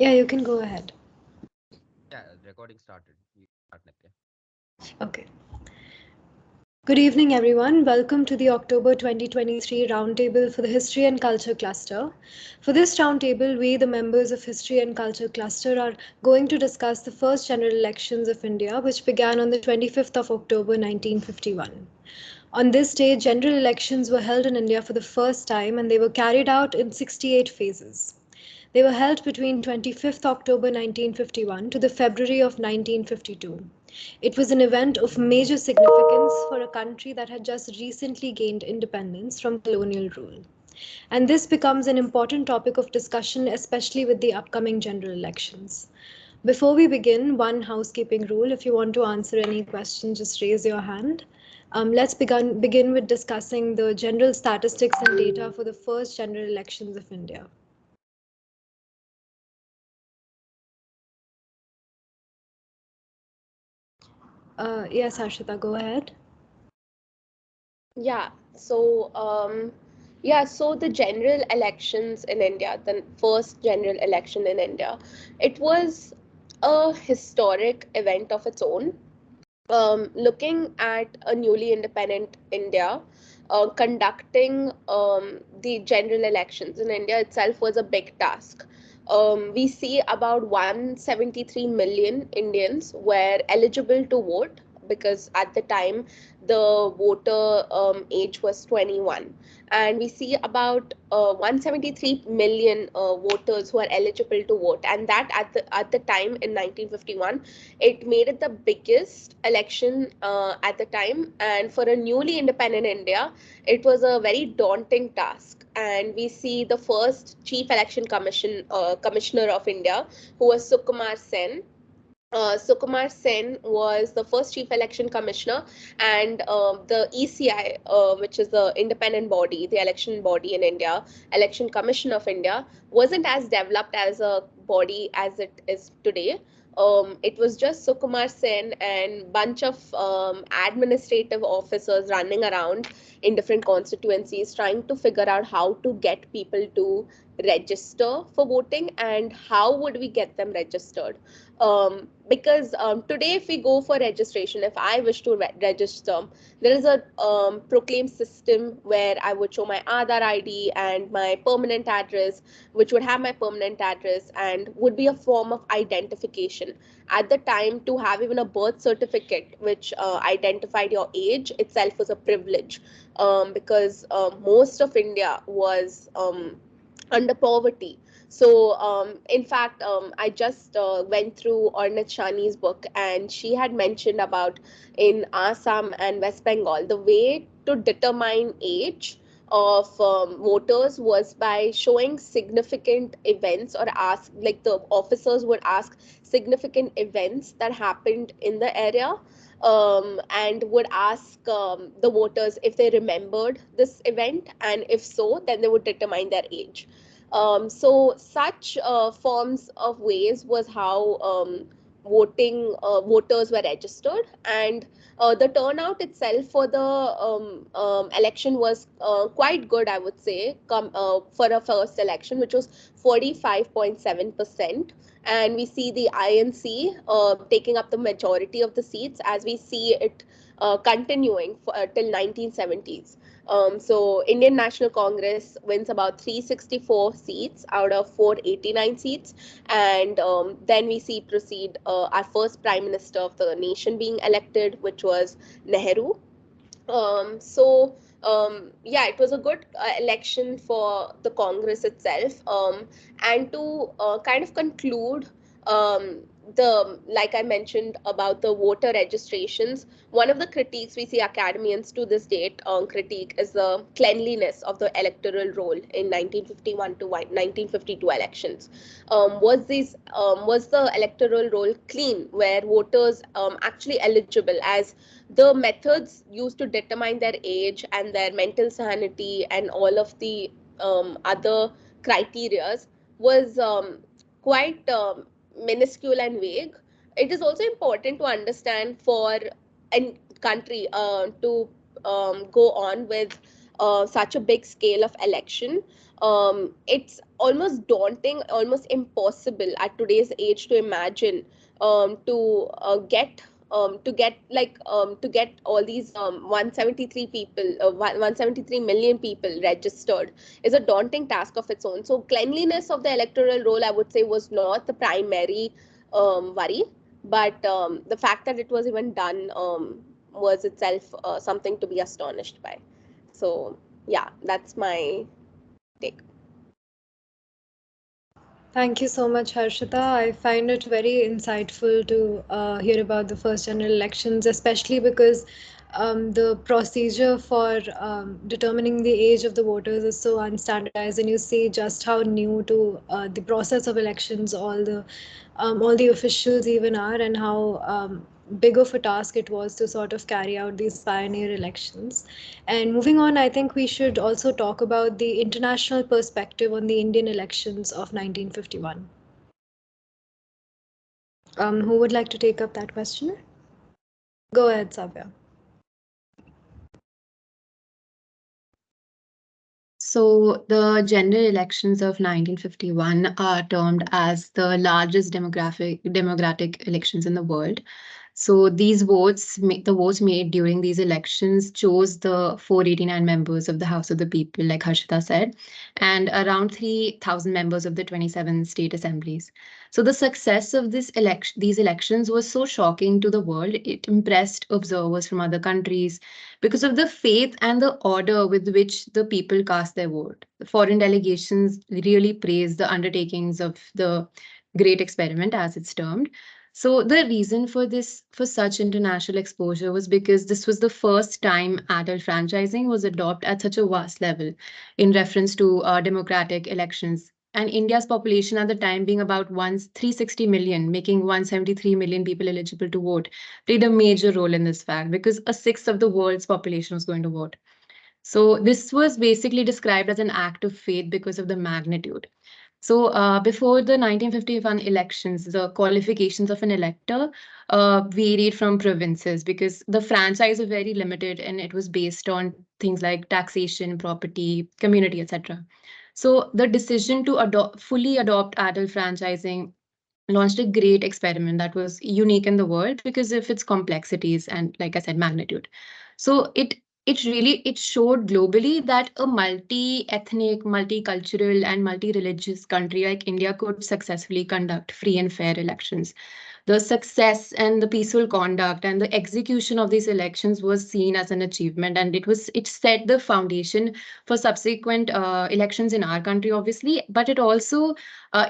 Yeah, you can go ahead. Yeah, recording started. You start, Nitya. Okay. Good evening, everyone. Welcome to the October 2023 Roundtable for the History and Culture Cluster. For this roundtable, we, the members of History and Culture Cluster, are going to discuss the first general elections of India, which began on the 25th of October 1951. On this day, general elections were held in India for the first time and they were carried out in 68 phases. They were held between 25th October 1951 to the February of 1952. It was an event of major significance for a country that had just recently gained independence from colonial rule. And this becomes an important topic of discussion, especially with the upcoming general elections. Before we begin, one housekeeping rule: if you want to answer any question, just raise your hand. Let's begin with discussing the general statistics and data for the first general elections of India. Yes, Harshita, go ahead. Yeah, so so the general elections in India, the first general election in India, it was a historic event of its own. Looking at a newly independent India, conducting the general elections in India itself was a big task. We see about 173 million Indians were eligible to vote because at the time the voter age was 21, and we see about 173 million voters who are eligible to vote, and that at the time in 1951 it made it the biggest election at the time, and for a newly independent India, it was a very daunting task. And we see the first chief election commissioner of India, who was Sukumar Sen. Sukumar Sen was the first chief election commissioner, and the ECI, which is the independent body, the election body in India, Election Commission of India, wasn't as developed as a body as it is today. It was just Sukumar Sen and bunch of administrative officers running around in different constituencies trying to figure out how to get people to register for voting and how would we get them registered. Because today if we go for registration, if I wish to register, there is a proclaim system where I would show my Aadhaar ID and my permanent address, which would have my permanent address and would be a form of identification. At the time, to have even a birth certificate which identified your age itself was a privilege, because most of India was under poverty. So, in fact, I just went through Ornit Shani's book, and she had mentioned about in Assam and West Bengal, the way to determine age of voters was by showing significant events, or ask, like the officers would ask significant events that happened in the area, and would ask the voters if they remembered this event, and if so, then they would determine their age. So such forms of ways was how voters were registered, and the turnout itself for the election was quite good, I would say, for a first election, which was 45.7%. And we see the INC taking up the majority of the seats, as we see it continuing till 1970s. So Indian National Congress wins about 364 seats out of 489 seats, and then we see proceed our first prime minister of the nation being elected, which was Nehru. Yeah, it was a good election for the Congress itself. And to kind of conclude, the like I mentioned about the voter registrations, one of the critiques we see academians to this date critique is the cleanliness of the electoral roll in 1951 to 1952 elections. Was the electoral roll clean? Were voters actually eligible? As the methods used to determine their age and their mental sanity and all of the other criterias was quite minuscule and vague. It is also important to understand for a country to go on with such a big scale of election. It's almost daunting, almost impossible at today's age to imagine to get all these 173 people, 173 million people registered is a daunting task of its own. So cleanliness of the electoral roll, I would say, was not the primary worry, but the fact that it was even done was itself something to be astonished by. So yeah, that's my take. Thank you so much, Harshita. I find it very insightful to hear about the first general elections, especially because the procedure for determining the age of the voters is so unstandardized, and you see just how new to the process of elections all the officials even are, and how big of a task it was to sort of carry out these pioneer elections. And moving on, I think we should also talk about the international perspective on the Indian elections of 1951. Who would like to take up that question? Go ahead, Savya. So the general elections of 1951 are termed as the largest democratic elections in the world. So these the votes made during these elections chose the 489 members of the House of the People, like Harshita said, and around 3,000 members of the 27 state assemblies. So the success of these elections was so shocking to the world. It impressed observers from other countries because of the faith and the order with which the people cast their vote. The foreign delegations really praised the undertakings of the great experiment, as it's termed. So the reason for such international exposure was because this was the first time adult franchising was adopted at such a vast level in reference to democratic elections. And India's population at the time being about 360 million, making 173 million people eligible to vote, played a major role in this fact because a sixth of the world's population was going to vote. So this was basically described as an act of faith because of the magnitude. So before the 1951 elections, the qualifications of an elector varied from provinces because the franchise was very limited and it was based on things like taxation, property, community, etc. So the decision to fully adopt adult franchising launched a great experiment that was unique in the world because of its complexities and, like I said, magnitude. So it showed globally that a multi-ethnic, multicultural, and multi-religious country like India could successfully conduct free and fair elections. The success and the peaceful conduct and the execution of these elections was seen as an achievement, and it set the foundation for subsequent elections in our country, obviously, but it also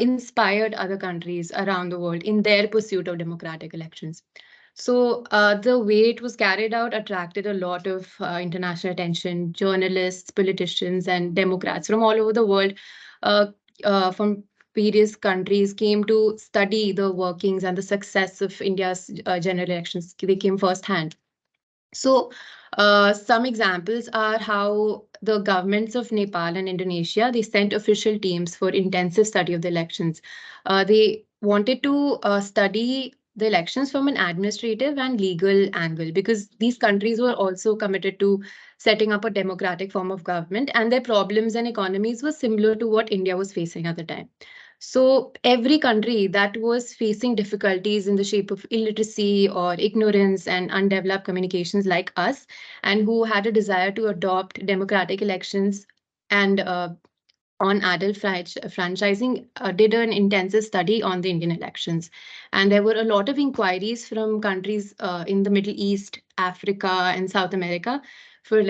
inspired other countries around the world in their pursuit of democratic elections. So the way it was carried out attracted a lot of international attention. Journalists, politicians, and Democrats from all over the world, uh, from various countries, came to study the workings and the success of India's general elections. They came firsthand. So, some examples are how the governments of Nepal and Indonesia, they sent official teams for intensive study of the elections. They wanted to study the elections from an administrative and legal angle because these countries were also committed to setting up a democratic form of government, and their problems and economies were similar to what India was facing at the time. So every country that was facing difficulties in the shape of illiteracy or ignorance and undeveloped communications like us, and who had a desire to adopt democratic elections and on adult franchising, did an intensive study on the Indian elections. And there were a lot of inquiries from countries in the Middle East, Africa, and South America for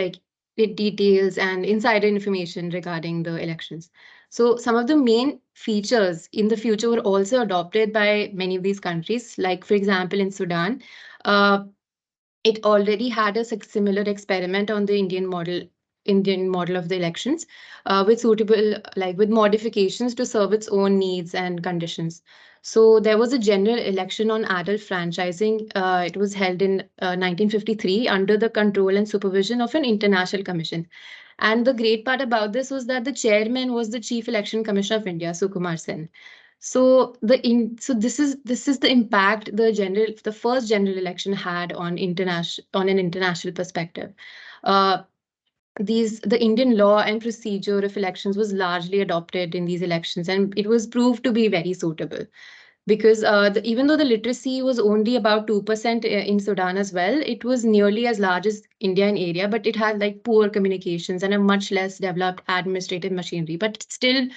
details and insider information regarding the elections. So some of the main features in the future were also adopted by many of these countries. Like, for example, in Sudan, uh, it already had a similar experiment on the Indian model of the elections, with suitable, with modifications to serve its own needs and conditions. So there was a general election on adult franchising. It was held in 1953 under the control and supervision of an international commission. And the great part about this was that the chairman was the Chief Election Commissioner of India, Sukumar Sen. So this is the impact the first general election had on an international perspective. Uh, the Indian law and procedure of elections was largely adopted in these elections, and it was proved to be very suitable because even though the literacy was only about 2% in Sudan as well, it was nearly as large as India in area, but it had like poor communications and a much less developed administrative machinery. But still,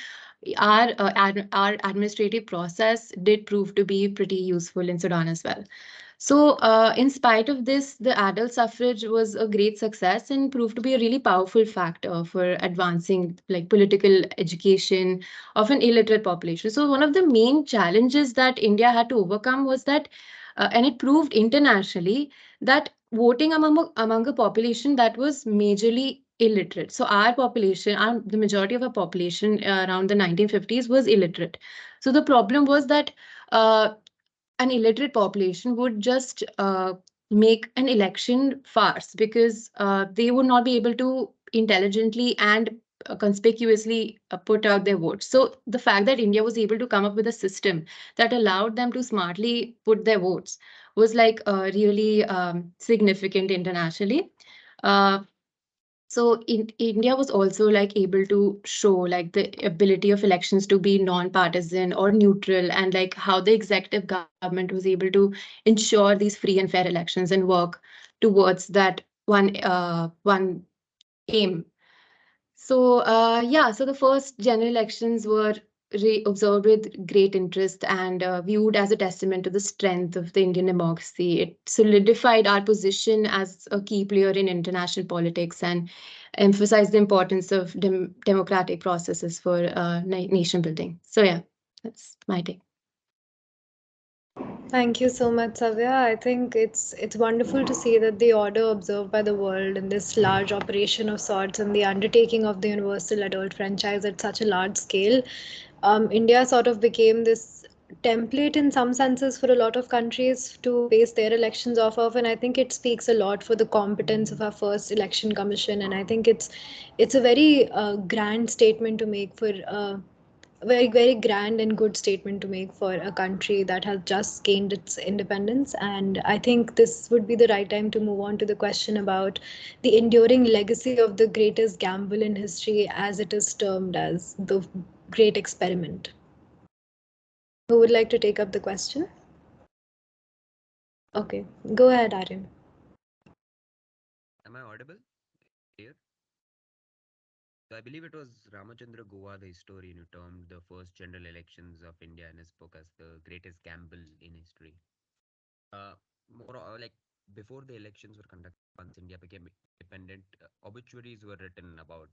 our administrative process did prove to be pretty useful in Sudan as well. So, in spite of this, the adult suffrage was a great success and proved to be a really powerful factor for advancing like political education of an illiterate population. So, one of the main challenges that India had to overcome was that, and it proved internationally that voting among a population that was majorly illiterate. So, our population, the majority of our population around the 1950s was illiterate. So, the problem was that. An illiterate population would just make an election farce because they would not be able to intelligently and conspicuously put out their votes. So the fact that India was able to come up with a system that allowed them to smartly put their votes was like really significant internationally. Uh, so India was also like able to show like the ability of elections to be non-partisan or neutral, and like how the executive government was able to ensure these free and fair elections and work towards that one aim. So, yeah, so the first general elections were observed with great interest and viewed as a testament to the strength of the Indian democracy. It solidified our position as a key player in international politics and emphasized the importance of democratic processes for nation building. So, yeah, that's my take. Thank you so much, Savya. I think it's wonderful to see that the order observed by the world in this large operation of sorts and the undertaking of the universal adult franchise at such a large scale, India sort of became this template in some senses for a lot of countries to base their elections off of, and I think it speaks a lot for the competence of our first election commission, and I think it's a very grand statement to make for. A very very grand and good statement to make for a country that has just gained its independence. And I think this would be the right time to move on to the question about the enduring legacy of the greatest gamble in history, as it is termed as the great experiment. Who would like to take up the question? Okay, go ahead, Aryan. Am I audible? Clear? So I believe it was Ramachandra Goa, the historian, who termed the first general elections of India in his book as the greatest gamble in history. Uh, like before the elections were conducted, once India became independent, obituaries were written about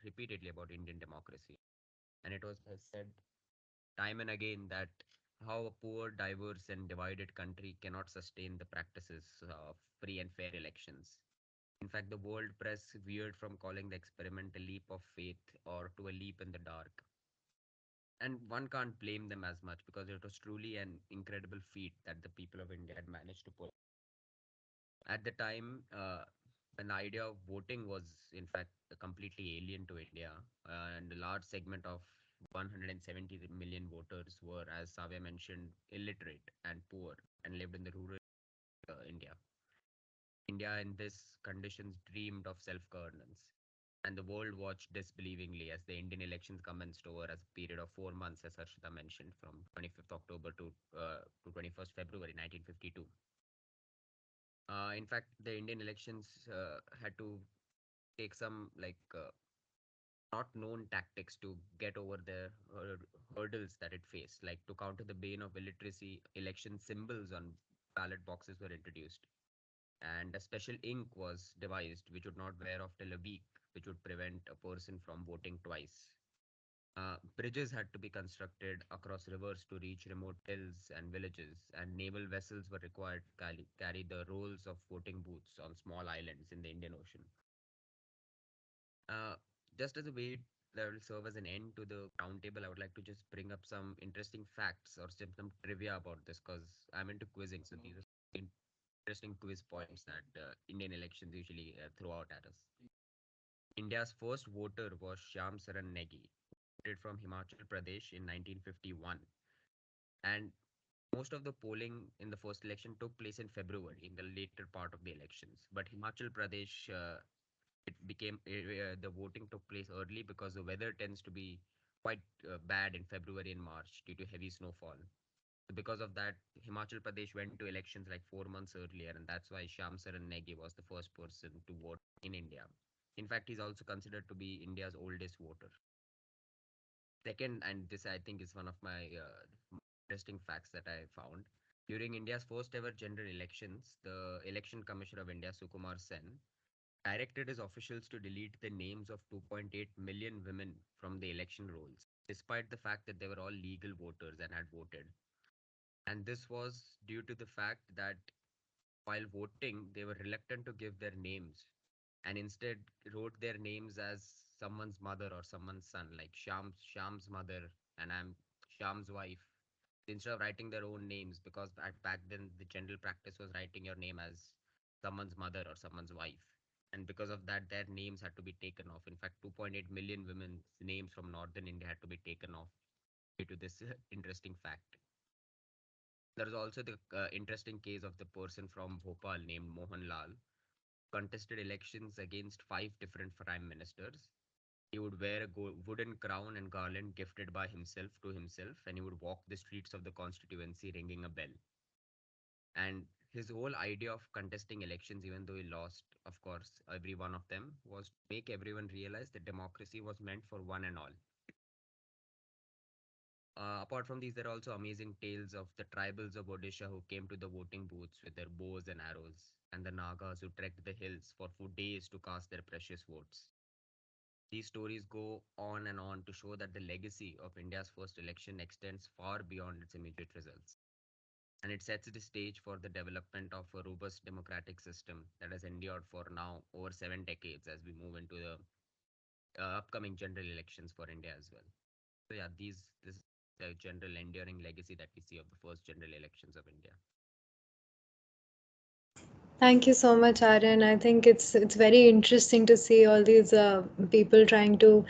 repeatedly about Indian democracy, and it was said time and again that how a poor, diverse, and divided country cannot sustain the practices of free and fair elections. In fact, the world press veered from calling the experiment a leap of faith or to a leap in the dark. And one can't blame them as much because it was truly an incredible feat that the people of India had managed to pull. At the time, an idea of voting was, in fact, completely alien to India, and a large segment of 170 million voters were, as Savya mentioned, illiterate and poor and lived in the rural India. India, in this conditions, dreamed of self-governance, and the world watched disbelievingly as the Indian elections commenced over as a period of 4 months, as Harshita mentioned, from 25th October to 21st February 1952. In fact, the Indian elections had to take some not known tactics to get over the hurdles that it faced. Like to counter the bane of illiteracy, election symbols on ballot boxes were introduced, and a special ink was devised which would not wear off till a week, which would prevent a person from voting twice. Bridges had to be constructed across rivers to reach remote hills and villages, and naval vessels were required to carry the rolls of voting booths on small islands in the Indian Ocean. Uh, just as a way that will serve as an end to the roundtable, I would like to just bring up some interesting facts or some trivia about this because I'm into quizzing. So these are interesting quiz points that Indian elections usually throw out at us. India's first voter was Shyam Saran Negi, voted from Himachal Pradesh in 1951. And most of the polling in the first election took place in February, in the later part of the elections. But Himachal Pradesh the voting took place early because the weather tends to be quite bad in February and March due to heavy snowfall. So because of that, Himachal Pradesh went to elections like 4 months earlier, and that's why Shyam Saran Negi was the first person to vote in India. In fact, he's also considered to be India's oldest voter. Second, and this I think is one of my interesting facts that I found. During India's first ever general elections, the Election Commissioner of India, Sukumar Sen, directed his officials to delete the names of 2.8 million women from the election rolls, despite the fact that they were all legal voters and had voted. And this was due to the fact that while voting, they were reluctant to give their names and instead wrote their names as someone's mother or someone's son, like Sham's mother, and I'm Sham's wife. Instead of writing their own names, because back then the general practice was writing your name as someone's mother or someone's wife. And because of that, their names had to be taken off. In fact, 2.8 million women's names from northern India had to be taken off due to this interesting fact. There is also the interesting case of the person from Bhopal named Mohan Lal, contested elections against five different prime ministers. He would wear a wooden crown and garland gifted by himself to himself, and he would walk the streets of the constituency ringing a bell. And his whole idea of contesting elections, even though he lost, of course, every one of them, was to make everyone realize that democracy was meant for one and all. Apart from these, there are also amazing tales of the tribals of Odisha who came to the voting booths with their bows and arrows, and the Nagas who trekked the hills for days to cast their precious votes. These stories go on and on to show that the legacy of India's first election extends far beyond its immediate results. And it sets the stage for the development of a robust democratic system that has endured for now over 7 decades as we move into the upcoming general elections for India as well. So yeah, this is the general enduring legacy that we see of the first general elections of India. Thank you so much, Aryan. I think it's very interesting to see all these people trying to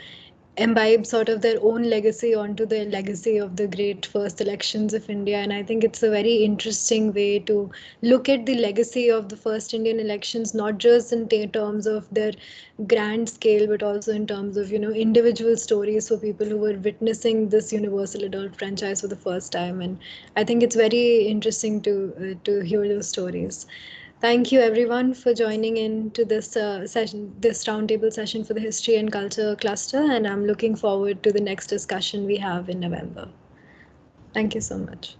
imbibe sort of their own legacy onto the legacy of the great first elections of India. And I think it's a very interesting way to look at the legacy of the first Indian elections, not just in terms of their grand scale, but also in terms of, individual stories for people who were witnessing this universal adult franchise for the first time. And I think it's very interesting to hear those stories. Thank you everyone for joining in to this session, this roundtable session for the History and Culture cluster, and I'm looking forward to the next discussion we have in November. Thank you so much.